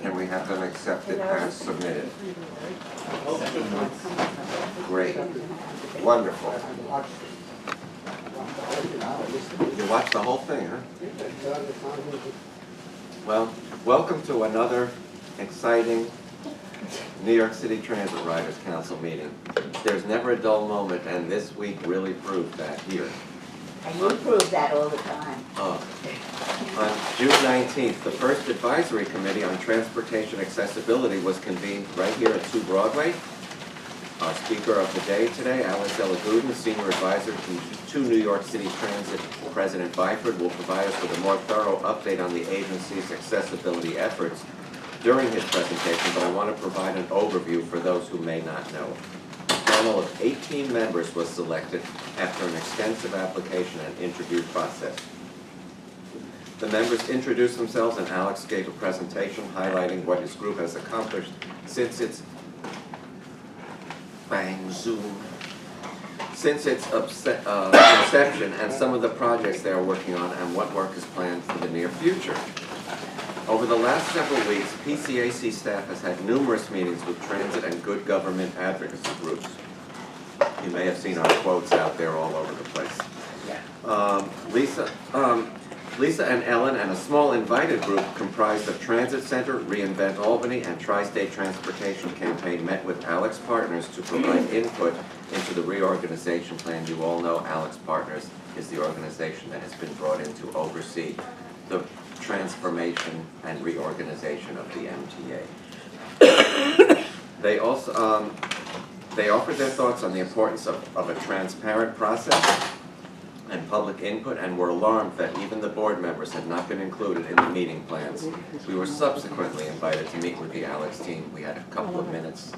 Can we have them accepted as submitted? Great. Wonderful. You watched the whole thing, huh? Well, welcome to another exciting New York City Transit Riders Council meeting. There's never a dull moment, and this week really proved that here. And you prove that all the time. On June 19th, the first advisory committee on transportation accessibility was convened right here at 2 Broadway. Our speaker of the day today, Alex Elagudin, Senior Advisor to New York City Transit President Byford, will provide us with a more thorough update on the agency's accessibility efforts during his presentation, but I want to provide an overview for those who may not know. A panel of 18 members was selected after an extensive application and interview process. The members introduced themselves and Alex gave a presentation highlighting what his group has accomplished since its inception and some of the projects they are working on and what work is planned for the near future. Over the last several weeks, PCAC staff has had numerous meetings with transit and good government advocacy groups. You may have seen our quotes out there all over the place. Lisa and Ellen and a small invited group comprised of Transit Center, Reinvent Albany, and Tri-State Transportation Campaign met with Alex Partners to provide input into the reorganization plan. You all know Alex Partners is the organization that has been brought in to oversee the transformation and reorganization of the MTA. They also they offered their thoughts on the importance of a transparent process and public input, and were alarmed that even the board members had not been included in the meeting plans. We were subsequently invited to meet with the Alex team. We had a couple of minutes.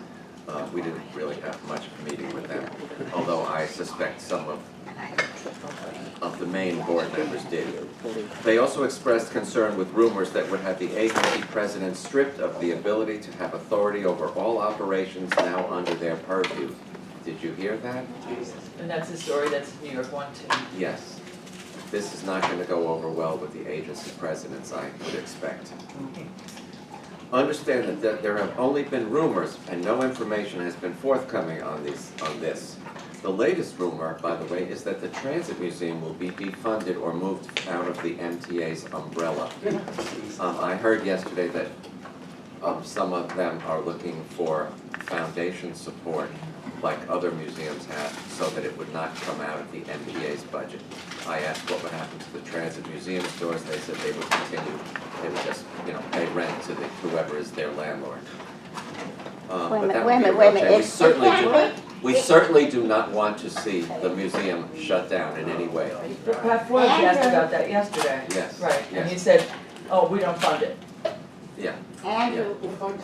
We didn't really have much of a meeting with them, although I suspect some of the main board members did. They also expressed concern with rumors that would have the agency president stripped of the ability to have authority over all operations now under their purview. Did you hear that? And that's the story that's New York 1 too. Yes. This is not going to go over well with the agency presidents, I would expect. Understand that there have only been rumors and no information has been forthcoming on this. The latest rumor, by the way, is that the Transit Museum will be defunded or moved out of the MTA's umbrella. I heard yesterday that some of them are looking for foundation support like other museums have, so that it would not come out of the MTA's budget. I asked what would happen to the Transit Museum stores. They said they would continue. They would just, pay rent to whoever is their landlord. Wait a minute. We certainly do not want to see the museum shut down in any way. Pat Floyd asked about that yesterday. Yes. Right, yes. and he said, oh, we don't fund it. Yeah. Andrew,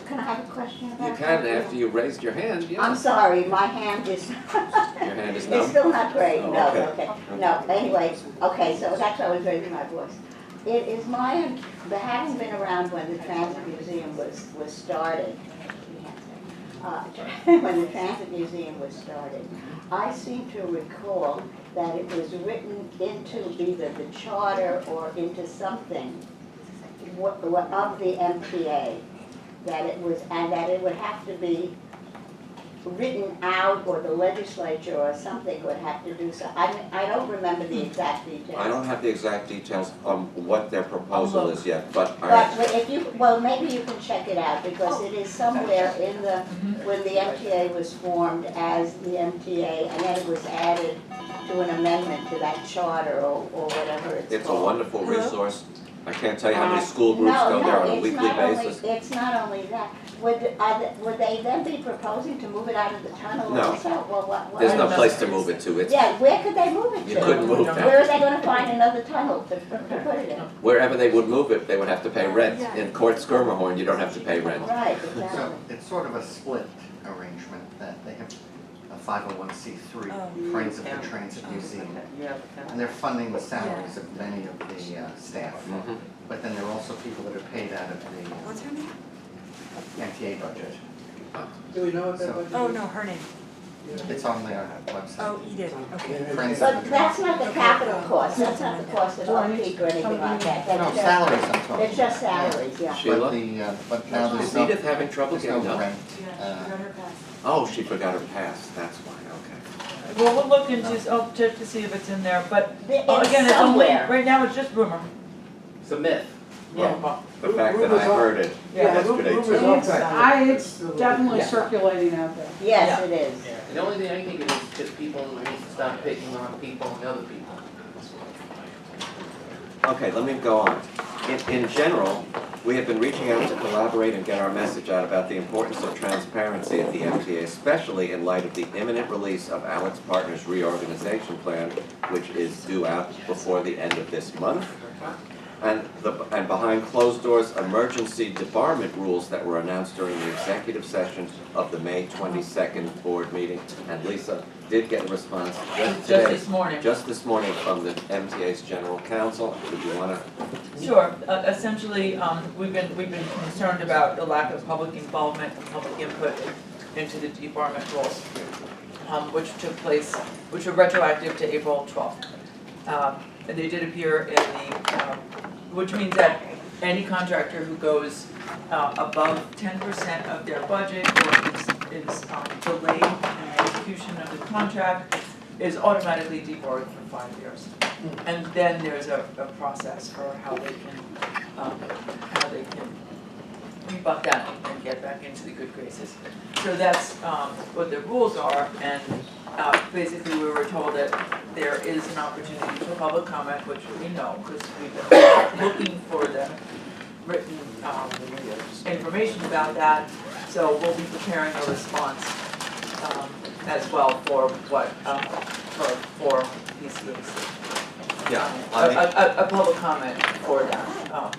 can I have a question about You that? can after you raised your hand. Yeah. I'm sorry, my hand is... Your hand is numb? It's still not great, Oh, no, okay. No, anyway, okay, so that's why I was raising my voice. It is having been around when the Transit Museum was started, when the Transit Museum was started, I seem to recall that it was written into either the charter or into something of the MTA, that it would have to be written out, or the legislature or something would have to do so. I don't remember the exact details. I don't have the exact details on what their proposal is yet, but maybe you can check it out, because it is somewhere in when the MTA was formed as the MTA, and then it was added to an amendment to that charter or whatever it's called. It's a wonderful resource. I can't tell you how many school groups go there on a weekly basis. It's not only that. Would they then be proposing to move it out of the tunnel? No. Or so? Well, There's no place to move it to. It's yeah, where could they move it to? You couldn't move that. Where are they going to find another tunnel to put it in? Wherever they would move it, they would have to pay rent. In Court Skirmahorn, you don't have to pay rent. Right, exactly. So it's sort of a split arrangement, that they have a 501c3, Friends of the Transit Museum, and they're funding the salaries of many of the staff. But then there are also people that are paid out of the What's her name? MTA budget. Do we know what that budget is? Oh, no, her name. It's on their website. Oh, you did, okay. Friends of But the that's Transit. not the capital cost, that's not the cost of upkeep or anything like that. No, That's just- salaries I'm talking. It's just salaries, yeah. Sheila? But now there's Is no, Edith having trouble there's no getting up? rent. Oh, she forgot her pass, that's why, okay. Well, we'll look into, I'll check to see if it's in there, but It's again, it's only, somewhere. right now, it's just rumor. It's a myth. Yeah. The fact that I heard it yesterday too. It's definitely Yeah. circulating out there. Yes, it is. The only thing I think it is because people need to stop picking on people and other people. Okay, let me go on. In general, we have been reaching out to collaborate and get our message out about the importance of transparency at the MTA, especially in light of the imminent release of Alex Partners' reorganization plan, which is due out before the end of this month. And behind closed doors, emergency debarment rules that were announced during the executive session of the May 22nd board meeting. And Lisa did get a response just today. Just this morning. Just this morning from the MTA's general counsel. Would you want to? Sure, essentially, we've been concerned about the lack of public involvement and public input into the debarment rules, which took place, which were retroactive to April 12th. And they did appear in the, which means that any contractor who goes above 10% of their budget or is delayed in the execution of the contract is automatically debarred for 5 years. And then there's a process for how they can rebut that and get back into the good graces. So that's what the rules are, and basically we were told that there is an opportunity for public comment, which we know because we've been looking for the written information about that. So we'll be preparing a response as well for what for PCAC. Yeah. A public comment for that.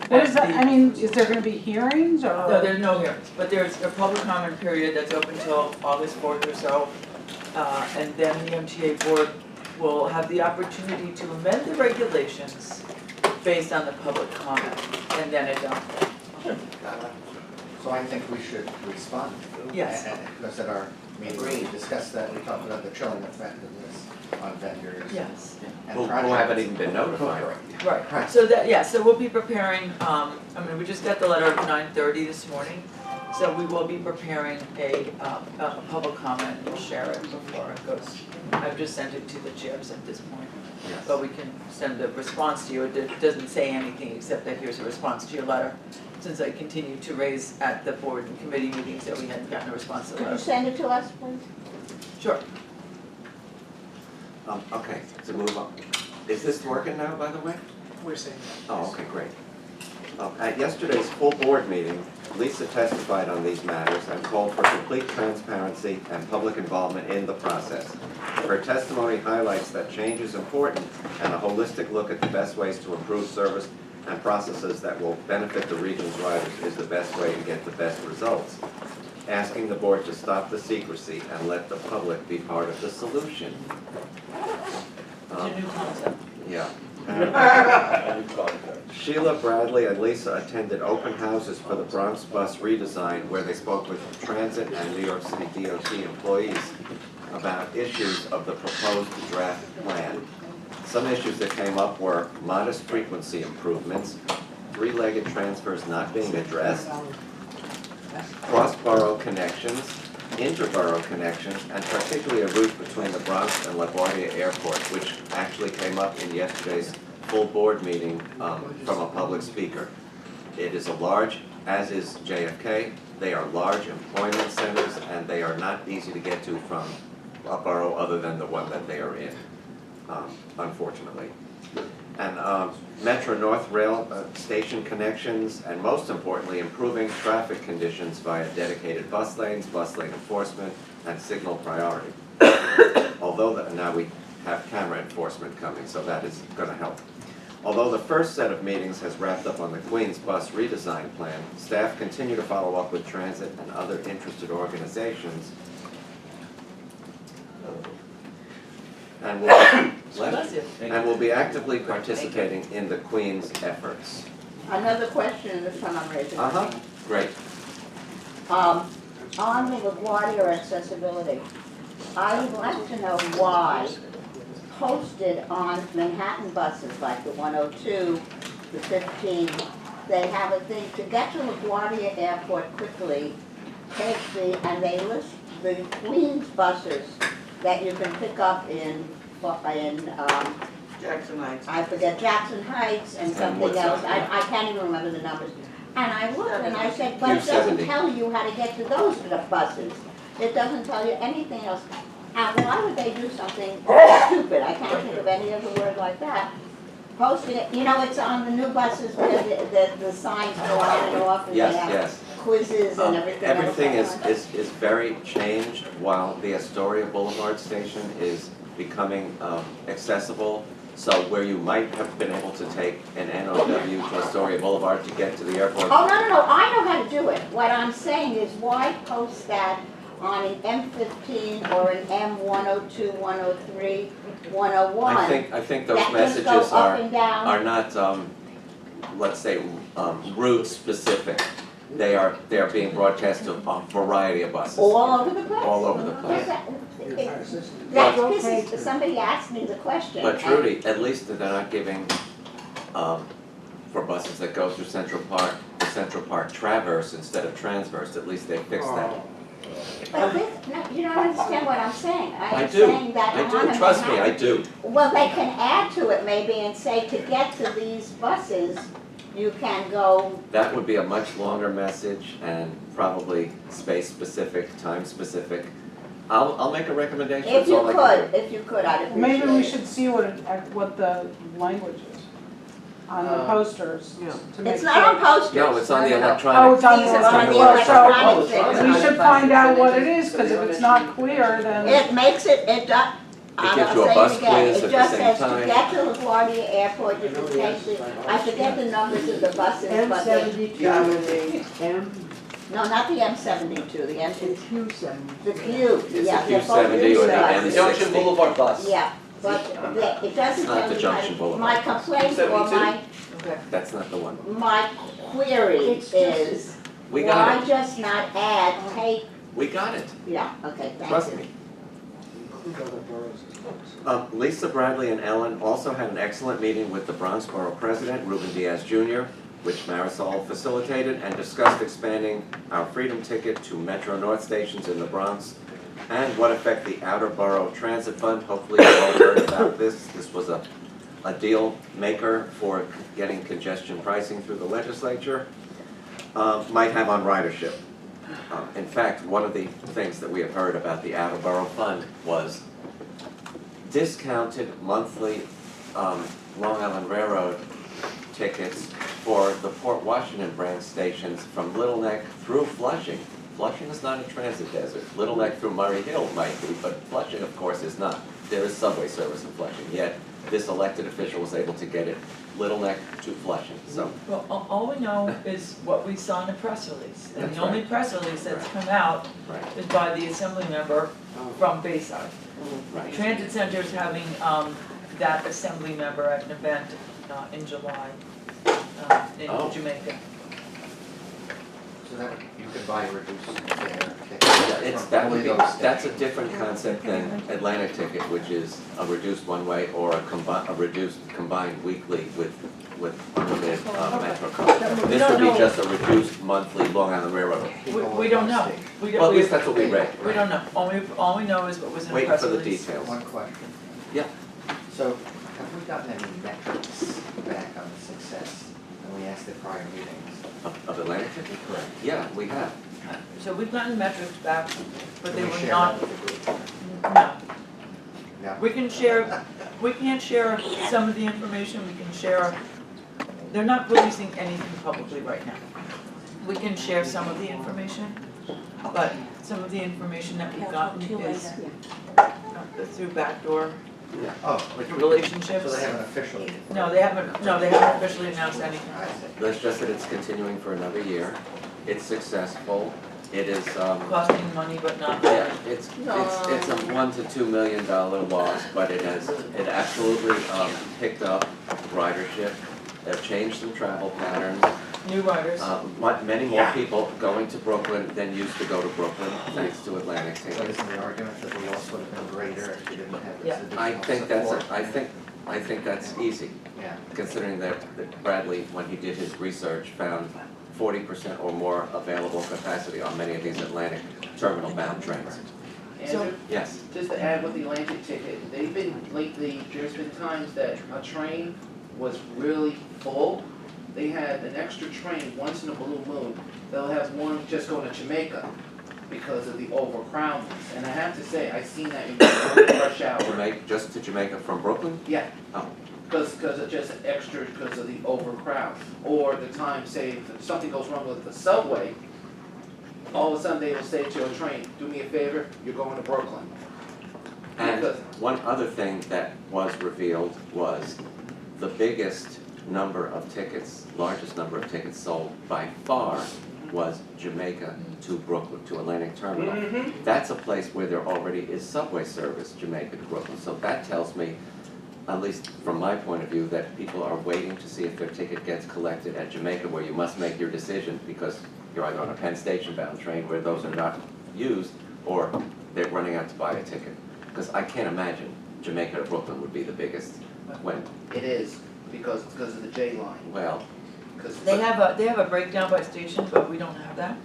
What is that, I mean, is there gonna be hearings or? No, there's no hearings, but there's a public comment period that's open till August 4th or so. And then the MTA board will have the opportunity to amend the regulations based on the public comment and then adopt it. So I think we should respond. Yes. Because at our meeting, we discussed that, we talked about the chilling effect of this on vendors Yes. and Who projects. haven't even been notified. Right, Right. so that, yeah, so we'll be preparing, we just got the letter at 9:30 this morning. So we will be preparing a public comment and we'll share it before it goes. I've just sent it to the chairs at this point. Yes. But we can send a response to you. It doesn't say anything except that here's a response to your letter. Since I continue to raise at the board and committee meetings that we hadn't gotten a response to the Could you letter. send it to us, please? Sure. Okay, to move on. Is this working now, by the way? We're saying Oh, okay, great. At yesterday's full board meeting, Lisa testified on these matters and called for complete transparency and public involvement in the process. Her testimony highlights that change is important and a holistic look at the best ways to improve service and processes that will benefit the region's riders is the best way to get the best results. Asking the board to stop the secrecy and let the public be part of the solution. It's a new concept. Yeah. Sheila, Bradley, and Lisa attended open houses for the Bronx bus redesign where they spoke with transit and New York City DOT employees about issues of the proposed draft plan. Some issues that came up were modest frequency improvements, three-legged transfers not being addressed, cross-borough connections, interborough connections, and particularly a route between the Bronx and LaGuardia Airport, which actually came up in yesterday's full board meeting from a public speaker. It is a large, as is JFK, they are large employment centers and they are not easy to get to from a borough other than the one that they are in, unfortunately. And Metro North Rail station connections, and most importantly, improving traffic conditions via dedicated bus lanes, bus lane enforcement, and signal priority. Although now we have camera enforcement coming, so that is going to help. Although the first set of meetings has wrapped up on the Queens bus redesign plan, staff continue to follow up with transit and other interested organizations. And will be actively participating in the Queen's efforts. Another question, this time I'm raising my hand. Great. On the LaGuardia accessibility, I would like to know why posted on Manhattan buses, like the 102, the 15, they have a thing to get to LaGuardia Airport quickly, and they list the Queens buses that you can pick up in Jackson Heights. I forget, Jackson Heights and something Woodside, else, yeah. I can't even remember the numbers. And I looked and I said, but it doesn't 270. tell you how to get to those buses. It doesn't tell you anything else. And why would they do something stupid? I can't think of any other word like that. Posting it, you know, it's on the new buses where the signs go on and off and they Yes, have yes. quizzes and everything else. Everything is very changed, while the Astoria Boulevard station is becoming accessible. So where you might have been able to take an NOW to Astoria Boulevard to get to the airport. Oh, no, I know how to do it. What I'm saying is why post that on an M15 or an M102, 103, 101? I think those that just messages go up are and down? not, let's say, route specific. They're being broadcast to a variety of buses. All over the place? All over the place. Somebody asked me the question. But Trudy, at least they're not giving, for buses that go through Central Park, the Central Park Traverse instead of Transverse, at least they fixed that. But this, no, you don't understand what I'm saying. I I'm do, saying that I on do, a trust me, I Manhattan- do. Well, they can add to it maybe and say to get to these buses, you can go, That would be a much longer message and probably space-specific, time-specific. I'll make a recommendation, if that's all I can do. if you could, I'd appreciate it. Maybe we should see what the language is on the posters yeah. to make It's sure. not on posters. No, it's on the No, no, no. electronic. Oh, it's on the These are on the electronic, well, electronic so thing. we should find out what it is, because if it's not clear, then. It makes it, it does. gives you a bus quiz at the It just same says to time. get to LaGuardia Airport, you can take the, I forget the numbers of the buses, but they, no, not the M72, the M2, the Q, It's yeah. the they're both Q70 or the Q M60. buses. Junction Boulevard bus. Yeah, but it doesn't It's not tell the you Junction my, Boulevard my bus. complaint or 72? Okay. That's not the one. my query is, We got why it, just not add, take, we got it, yeah, okay, thank you. trust me. Lisa Bradley and Ellen also had an excellent meeting with the Bronx Borough President, Ruben Diaz Jr., which Marisol facilitated, and discussed expanding our Freedom Ticket to Metro North stations in the Bronx and what effect the Outer Borough Transit Fund, hopefully you've all heard about this. This was a deal maker for getting congestion pricing through the legislature, might have on ridership. In fact, one of the things that we have heard about the Outer Borough Fund was discounted monthly Long Island Railroad tickets for the Port Washington branch stations from Little Neck through Flushing. Flushing is not a transit desert. Little Neck through Murray Hill might be, but Flushing, of course, is not. There is subway service in Flushing, yet this elected official was able to get it Little Neck to Flushing, so. Well, all we know is what we saw in the press release. And That's the only right. press release that's come out Right, is by the assembly member from Bayside. right. Transit Center is having that assembly member at an event in July in Oh. Jamaica. So that, you could buy a reduced fare ticket. Yeah, it's, from that only would be, those that's a stations. different concept than Atlantic Ticket, which is a reduced one-way or a reduced combined weekly with unlimited Metro card. This would be just a reduced monthly Long Island Railroad. We don't know. We don't- Well, at least that's what we read. We don't know. All we know is what was in the Waiting press for the release. details. One question. Yeah. So, have we gotten any metrics back on the success that we asked at prior meetings? Of Atlantic Ticket? Correct. Yeah, we have. So we've gotten metrics back, but they Can we were share not, that with the group? no. No? We can share, we can't share some of the information, we can share, they're not releasing anything publicly right now. We can share some of the information, but some of the information that we've gotten is through backdoor Yeah. Oh, relationships. so they haven't officially. No, they haven't officially announced anything. I see. That's just that it's continuing for another year. It's successful. It is, Costing money but not. yeah, it's a $1 to $2 million loss, but it absolutely picked up ridership. They've changed some travel patterns. New riders. Many more people going to Brooklyn than used to go to Brooklyn, thanks to Atlantic So tickets. isn't the argument that the loss would have been greater if you didn't have this Yeah. additional I think that's, support? I think that's easy, Yeah. considering that Bradley, when he did his research, found 40% or more available capacity on many of these Atlantic terminal-bound trains. Andrew, Yes, just to add with the Atlantic ticket, they've been, lately, there's been times that a train was really full. They had an extra train once in a blue moon, they'll have one just going to Jamaica because of the overcrowdedness. And I have to say, I seen that in rush hour. Jamaica, just to Jamaica from Brooklyn? Yeah. Oh. Because it's just extra because of the overcrowd. Or the time, say, if something goes wrong with the subway, all of a sudden they will say to a train, do me a favor, you're going to Brooklyn. And Because- one other thing that was revealed was the biggest number of tickets, largest number of tickets sold by far was Jamaica to Brooklyn, to Atlantic Terminal. That's a place where there already is subway service, Jamaica to Brooklyn. So that tells me, at least from my point of view, that people are waiting to see if their ticket gets collected at Jamaica, where you must make your decision because you're either on a Penn Station bound train where those are not used, or they're running out to buy a ticket. Because I can't imagine Jamaica to Brooklyn would be the biggest when, It is, because of the J line. well, They have a breakdown by station, but we don't have that.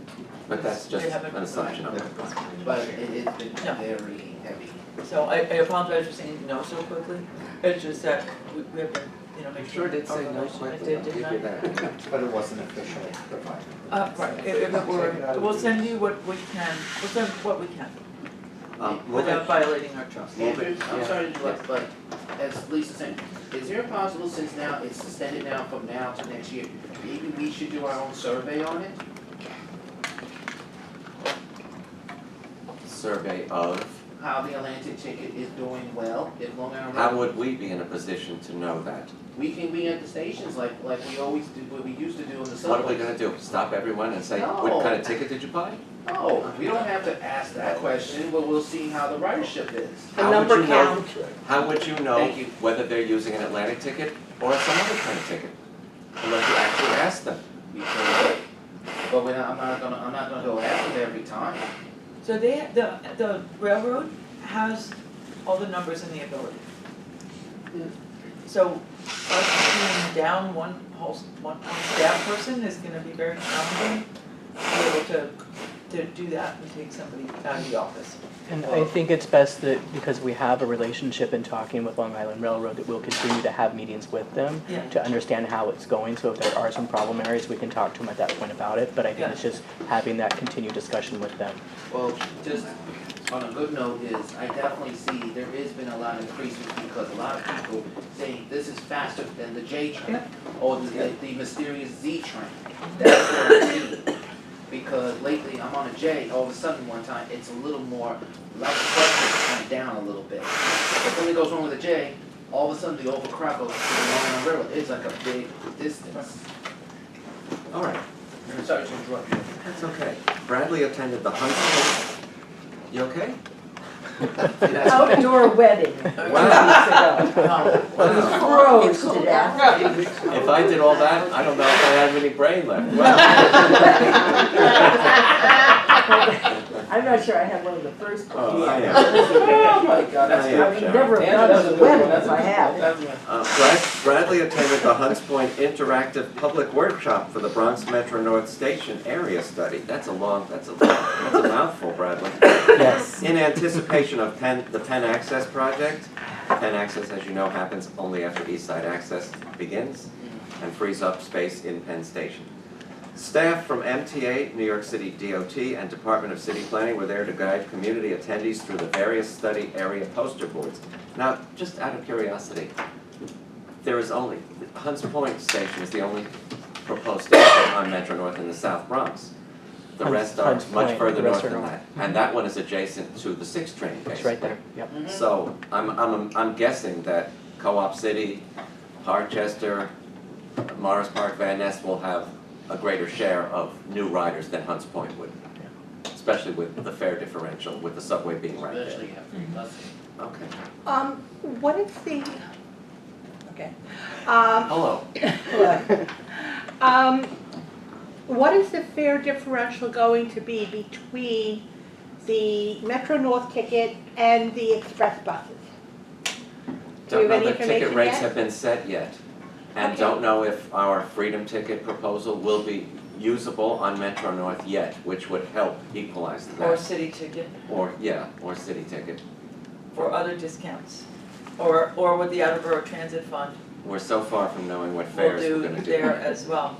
but that's just They haven't- an assumption of it. But it's been No. very heavy. So I apologize for saying no so quickly. It's just that we have been, make sure Did it's say no I quickly, did, I'll give didn't you I? that. yeah. But it wasn't officially provided. Right, if it were, we'll send you what we can, we'll send what we can, without violating our trust. Andrew, I'm Yeah. sorry to interrupt, but as Lisa said, is there a possible, since now it's suspended now from now to next year, maybe we should do our own survey on it? Survey of, How the Atlantic ticket is doing well, if Long Island. how would we be in a position to know that? We can be at the stations like we always do, what we used to do in the What subways. are we gonna do? Stop everyone and say, No. what kind of ticket did you buy? No, we don't have to ask that question, but we'll see how the ridership is. How would you know? How would you know Thank you. whether they're using an Atlantic ticket or some other kind of ticket? Unless you actually ask them. Because, but I'm not gonna go ask them every time. So the railroad has all the numbers and the ability. So us being down one staff person is gonna be very challenging to be able to do that and take somebody out of the office. And I think it's best that, because we have a relationship in talking with Long Island Railroad, that we'll continue to have meetings with them Yeah. to understand how it's going, so if there are some problem areas, we can talk to them at that point about it, but I think Yeah. it's just having that continued discussion with them. Well, just on a good note is, I definitely see there has been a lot of increases because a lot of people saying this is faster than the J train or the mysterious Z train. That's what I see. Because lately I'm on a J, all of a sudden one time it's a little more, like the pressure went down a little bit. If something goes wrong with the J, all of a sudden the overcrowd goes to the Long Island Railroad. It's like a big distance. All right, I'm sorry to interrupt you. that's okay. Bradley attended the Huntsville. You okay? Outdoor wedding. Wow. Wow. Froze to death. If I did all that, I don't know if I have any brain left. I'm not sure I have one of the first ones. Oh, I am. Oh my God, that's I good. am. I would never have done the wedding if I had. Bradley attended the Hunts Point Interactive Public Workshop for the Bronx Metro North Station Area Study. That's a mouthful, Bradley. Yes. In anticipation of the Penn Access project. Penn Access, as you know, happens only after East Side Access begins and frees up space in Penn Station. Staff from MTA, New York City DOT, and Department of City Planning were there to guide community attendees through the various study area poster boards. Now, just out of curiosity, Hunts Point Station is the only proposed station on Metro North in the South Bronx. The rest are Hunts much Point, further the rest north are than north. that. And that one is adjacent to the 6th train, basically. It's right there, yep. So I'm guessing that Co-op City, Harchester, Morris Park, Van Ness will have a greater share of new riders than Hunts Point would. Especially with the fare differential, with the subway being right there. Especially after busing. Okay. What if the, okay. Hello. what is the fare differential going to be between the Metro North ticket and the express buses? Do you Don't have know any that ticket information rates yet? have been set yet. And Okay. don't know if our Freedom Ticket proposal will be usable on Metro North yet, which would help equalize Or that. city ticket, Or city ticket. or other discounts, or with the Attleboro Transit Fund, We're so far from knowing what we'll fares we're do gonna do. there as well.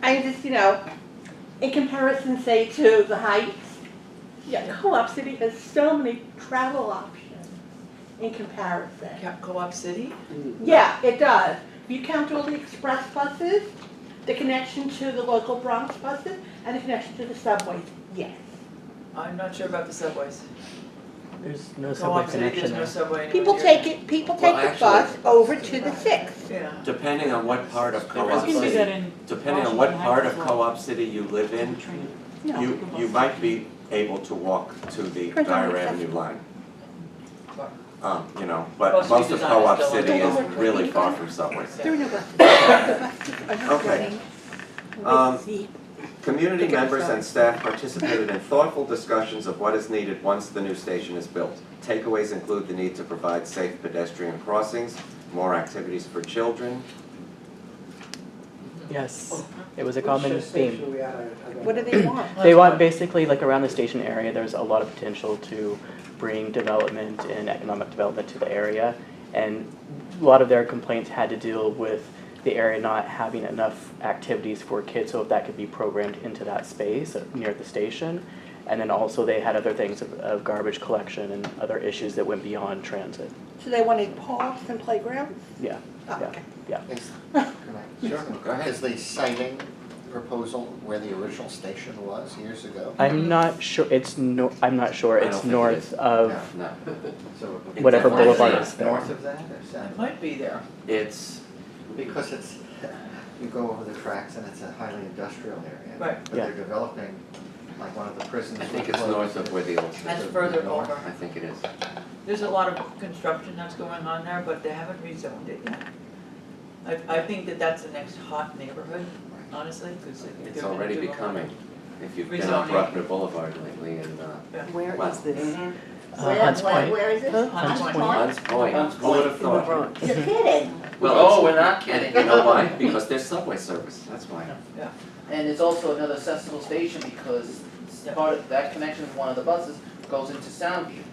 I just, in comparison, say, to the Heights, Co-op City has so many travel options in comparison. Co-op City? Yeah, it does. If you count all the express buses, the connection to the local Bronx buses, and the connection to the subways, yes. I'm not sure about the subways. There's no subway Co-op City, there's connection no there. subway anywhere People near take there. it, people Well, take the actually- bus over to the 6th. Yeah. Depending on what part of There is Co-op a bus. City, depending on what part of Co-op City you live in, you might be able to walk to the Depends on Dyer the Avenue line. But Most most of redesign is Co-op still City under- is really far from subways. There are no buses. The buses are not Okay. running with the Community members and staff participated in thoughtful discussions of what is needed once the new station is built. Takeaways include the need to provide safe pedestrian crossings, more activities for children. Yes, it was a common theme. What do they want? They want basically, like around the station area, there's a lot of potential to bring development and economic development to the area. And a lot of their complaints had to deal with the area not having enough activities for kids, so if that could be programmed into that space near the station. And then also they had other things of garbage collection and other issues that went beyond transit. So they wanted parks and playgrounds? Yeah, Oh, yeah, okay. yeah. Is, can I- Sure, go ahead. Is the siting proposal where the original station was years ago? I'm not sure, I'm not sure, I don't it's think it north is. of, No, So Whatever definitely boulevard is is there. north of that or It south? might be there. it's, Because it's, you go over the tracks and it's a highly industrial area. Right. But Yeah. they're developing, like one of the prisons. I think was it's closed. north of where the old That's station. further north. over. I think it is. There's a lot of construction that's going on there, but they haven't rezoned it yet. I think that that's the next hot neighborhood, honestly, because It's already becoming, if you've been on Rezoning. Bruckner Boulevard lately and, Where Wow. is this? Hunts Point. Where is it? Hunts Point. Hunts Point, who would have thought? You're kidding. Well, Oh, we're not kidding. you know why? Because there's subway service, that's why. And it's also another accessible station because part of that connection of one of the buses goes into Soundview.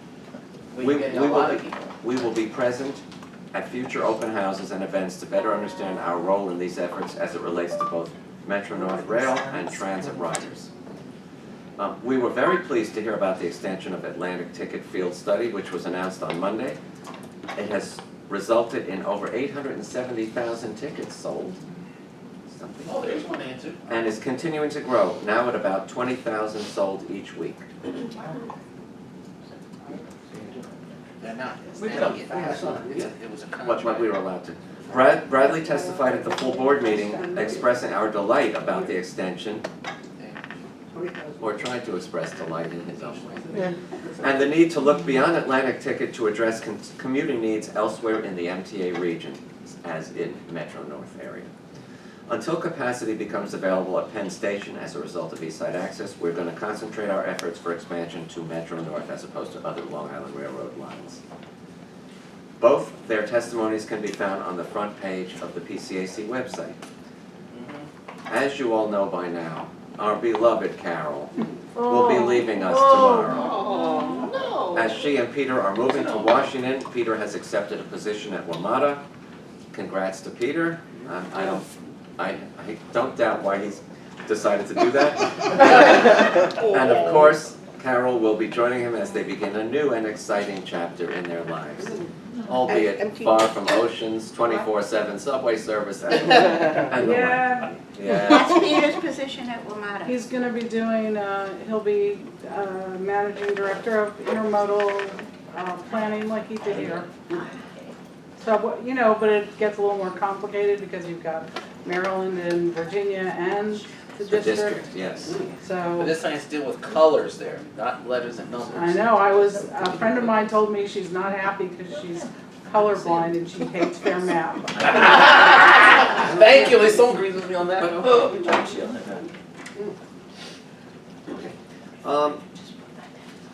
We- We're getting we a will lot of be- people. We will be present at future open houses and events to better understand our role in these efforts as it relates to both Metro North Rail and transit riders. We were very pleased to hear about the extension of Atlantic Ticket Field Study, which was announced on Monday. It has resulted in over 870,000 tickets sold. Something. Oh, there's one answer. And is continuing to grow, now at about 20,000 sold each week. They're not. We It's come not- fast. it was a What we were allowed to. Bradley testified at the full board meeting expressing our delight about the extension, or tried to express delight in his own way. And the need to look beyond Atlantic Ticket to address commuting needs elsewhere in the MTA region, as in Metro North area. Until capacity becomes available at Penn Station as a result of East Side Access, we're going to concentrate our efforts for expansion to Metro North as opposed to other Long Island Railroad lines. Both their testimonies can be found on the front page of the PCAC website. As you all know by now, our beloved Carol will be leaving us tomorrow. Oh, no. As she and Peter are moving to Washington, Peter has accepted a position at WMATA. Congrats to Peter. I don't doubt why he's decided to do that. And of course, Carol will be joining him as they begin a new and exciting chapter in their lives. Albeit far from oceans, 24/7 subway service and the like. Yeah, Yeah. That's Peter's position at WMATA. he's gonna be doing, he'll be, managing director of intermodal, planning like he did here. So, but it gets a little more complicated because you've got Maryland and Virginia and the The district. district, yes. But So, this time it's deal with colors there, not letters and numbers. I know, a friend of mine told me she's not happy because she's colorblind and she hates fair map. Thank you, at least someone agrees with me on that. Good job, Sheila.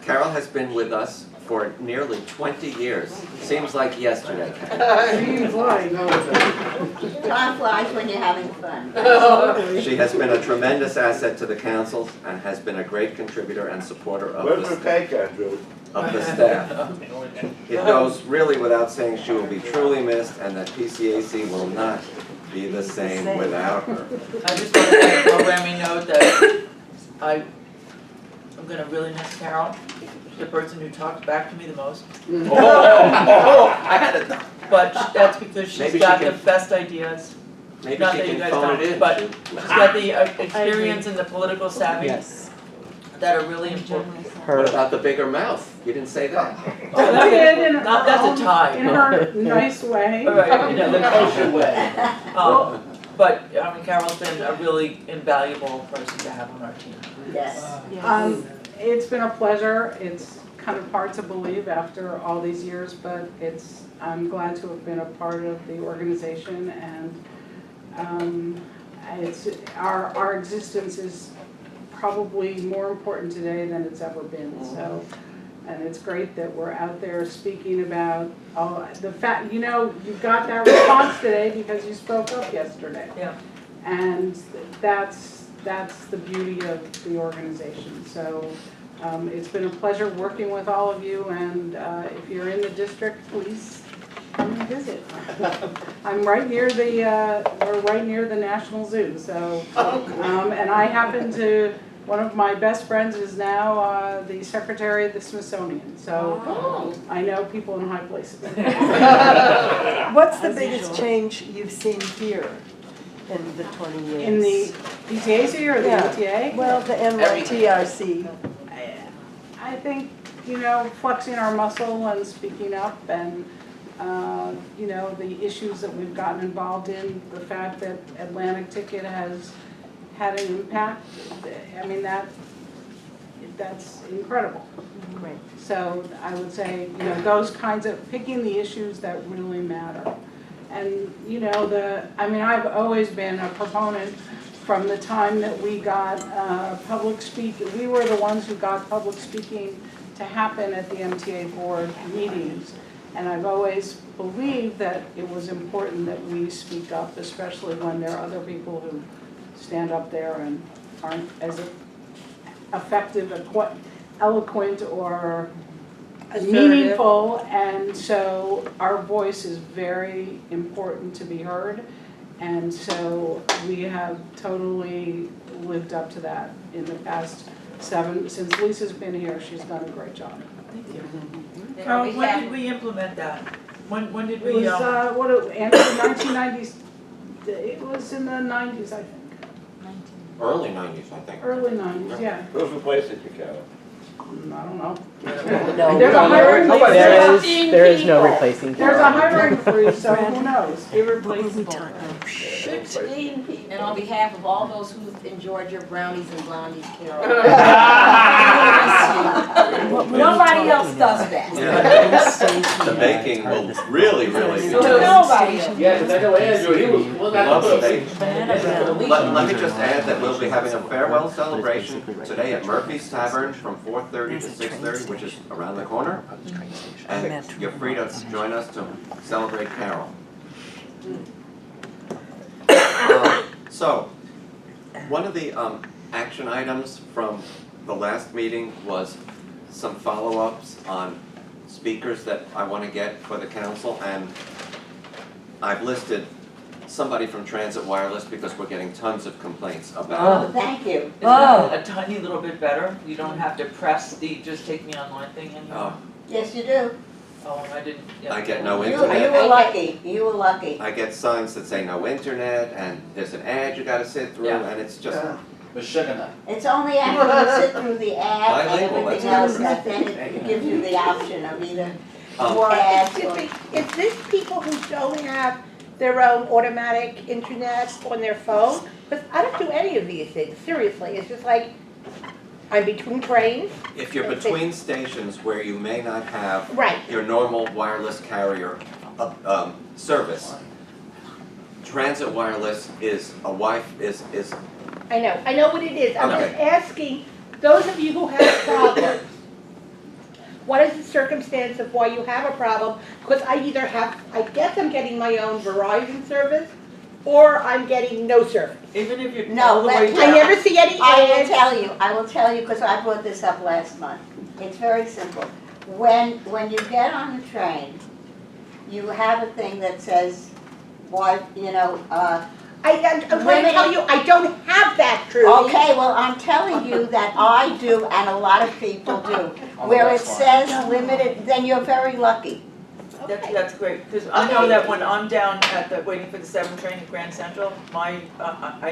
Carol has been with us for nearly 20 years. Seems like yesterday, Carol. Seems like. Time flies when you're having fun. She has been a tremendous asset to the council and has been a great contributor and supporter Where's the of cake, Andrew? the staff. It goes really without saying she will be truly missed and that PCAC will not be the same without her. I just want to make a programming note that I'm gonna really miss Carol, the person who talked back to me the most. I had it. But that's because she's Maybe she got the can- best ideas. Maybe Not she that you can guys phone don't, it in. but She- she's got the experience and the political savvy Yes. that are really important. What about the bigger mouth? You didn't say that. She did in her Not- that's a own- tie. In her nice way. All right, you know, The kosher way. But, I mean, Carol's been a really invaluable person to have on our team. Yes. It's been a pleasure. It's kind of hard to believe after all these years, but I'm glad to have been a part of the organization, and our existence is probably more important today than it's ever been. So, and it's great that we're out there speaking about the fact, you got that response today because you spoke up yesterday. Yeah. And that's the beauty of the organization. So it's been a pleasure working with all of you, and if you're in the district, please come and visit. I'm right near we're right near the National Zoo, so, and I happen to, one of my best friends is now the secretary of the Smithsonian, so I know people in high places. What's the biggest change you've seen here in the 20 years? In the PTAC or the MTA? Well, the NYCTRC. I think, flexing our muscle and speaking up and, the issues that we've gotten involved in, the fact that Atlantic Ticket has had an impact, I mean, that's incredible. Great. So I would say, those kinds of, picking the issues that really matter. And, I've always been a proponent from the time that we got public speaking. We were the ones who got public speaking to happen at the MTA board meetings. And I've always believed that it was important that we speak up, especially when there are other people who stand up there and aren't as effective, eloquent, or meaningful. And so our voice is very important to be heard. And so we have totally lived up to that in the past since Lisa's been here, she's done a great job. Thank you. When did we implement that? When did It we, was, Andrew, 1990s, it was in the 90s, I think, Early 90s, I think. early 90s, yeah. Who's replacing you, Carol? I don't know. No. There's a hiring freeze. There is no replacing There's a Carol. hiring freeze, so who knows? Irreplaceable. 16 people. And on behalf of all those who enjoyed your brownies and blondies, Carol. Nobody else does that. The baking will really, really be Nobody else. Yeah, 'cause I know Andrew, he was, We love the bacon. Let me just add that we'll be having a farewell celebration today at Murphy's Tavern from 4:30 to 6:30, which is around the corner. And you're free to join us to celebrate Carol. So, one of the action items from the last meeting was some follow-ups on speakers that I want to get for the council, and I've listed somebody from Transit Wireless because we're getting tons of complaints about it. Thank you. is that a tiny little bit better? You don't have to press the just take me online thing anymore? Yes, you do. Oh, I didn't, yeah. I get no You internet. were lucky, you were lucky. I get signs that say no internet, and there's an ad you gotta sit through, Yeah. and it's just, but sugar nut. It's only after you sit through the ad and Bilingual, everything that's else that then it gives you the option of either Or, ads excuse or. me, is this people who don't have their own automatic internet on their phone? Because I don't do any of these things, seriously. It's just like, I'm between trains. if you're between stations where you may not have Right. your normal wireless carrier service, Transit Wireless is I know what it is. I'm just Okay. asking, those of you who have problems, what is the circumstance of why you have a problem? Because I either have, I guess I'm getting my own Verizon service, or I'm getting no service. Even if you're No, all the way let- I down. never see any ads. I will tell you, because I brought this up last month. It's very simple. When you get on the train, you have a thing that says, why, I'm going to tell you, I don't have that, Trudy. okay, well, I'm telling you that I do and a lot of people do. Where it says limited, then you're very lucky. That's great, because I know that when I'm down waiting for the 7 train at Grand Central, I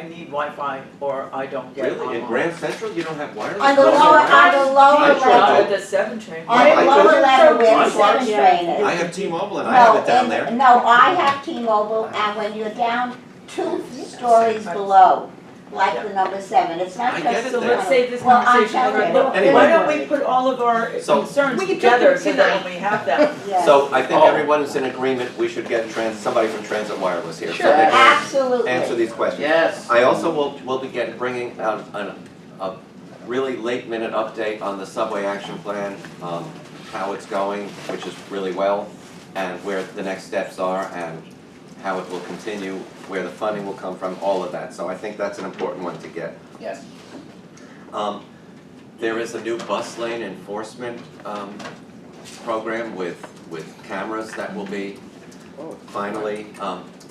need Wi-Fi or I don't get Really? In online. Grand Central, you don't have wireless? On the No lower wireless? Not level, at the 7 train. on the I lower could- level where the I 7 could- train is. I have T-Mobile and I have it down there. No, I have T-Mobile, and when you're down 2 stories below, like the number 7, it's not I just. get it So there. let's save this Well, I'm conversation for, telling but you. why don't we put all of our So- concerns We can together talk so that when we have them. Yes. So I think Oh. everyone is in agreement, we should get somebody from Transit Wireless here. So Sure. they can Absolutely. answer these questions. Yes. I also will be bringing out a really late minute update on the subway action plan, how it's going, which is really well, and where the next steps are, and how it will continue, where the funding will come from, all of that. So I think that's an important one to get. Yes. There is a new bus lane enforcement program with cameras that will be finally,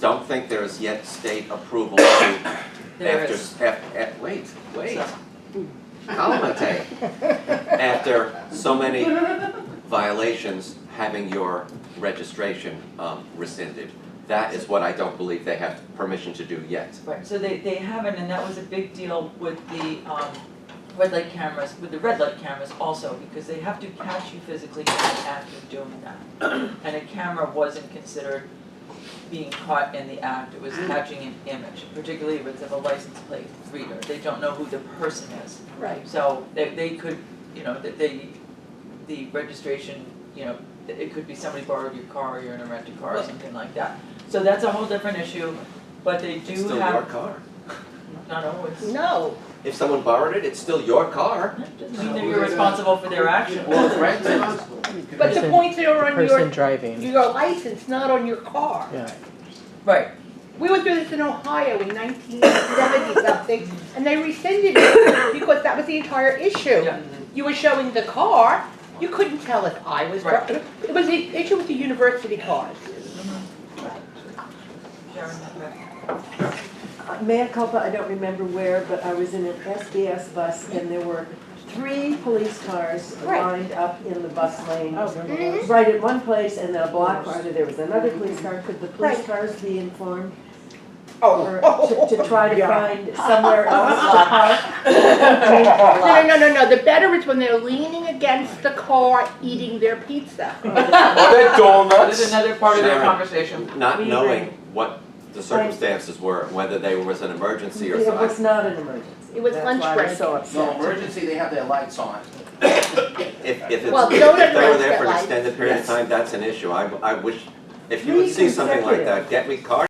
don't think there is yet state approval to There after, is. wait, So, Calmate. After so many violations, having your registration rescinded. That is what I don't believe they have permission to do yet. Right, so they haven't, and that was a big deal with the red light cameras, with the red light cameras also, because they have to catch you physically in the act of doing that. And a camera wasn't considered being caught in the act, it was catching an image, particularly if it's of a license plate reader. They don't know who the person is. Right. So they could, the registration, it could be somebody borrowed your car, or you're in a rented car or something like that. So that's a whole different issue, but they do It's still your have, car. not always. No. If someone borrowed it, it's still your car. Doesn't mean that you're responsible for their actions. Well, it's rented. But the Person- points are on Person driving. your license, not on your car. Yeah. Right, We went through this in Ohio in 1970 something, and they rescinded it because that was the entire issue. yeah. You were showing the car, you couldn't tell if I was Right. driving. It was the issue with the university cars. Sharon, okay. Mea culpa, I don't remember where, but I was in an SDS bus and there were 3 police cars Right. lined up in the bus lane. Mhm. Right at one place, and then a block farther, there was another police car. Could the police Right. cars be informed? Oh. Or to try to find somewhere else to park? No. The better is when they're leaning against the car eating their pizza. That is another part of their Sharon. conversation. Not We knowing agree. what the circumstances were, whether there was an emergency or It something. was not an emergency. It was lunch That's why I break. was so No upset. emergency, they have their lights on. If Well, they don't were there address for that an light. extended period of time, that's an issue. I wish, if you Three would see something like consecutive. that, get me cars.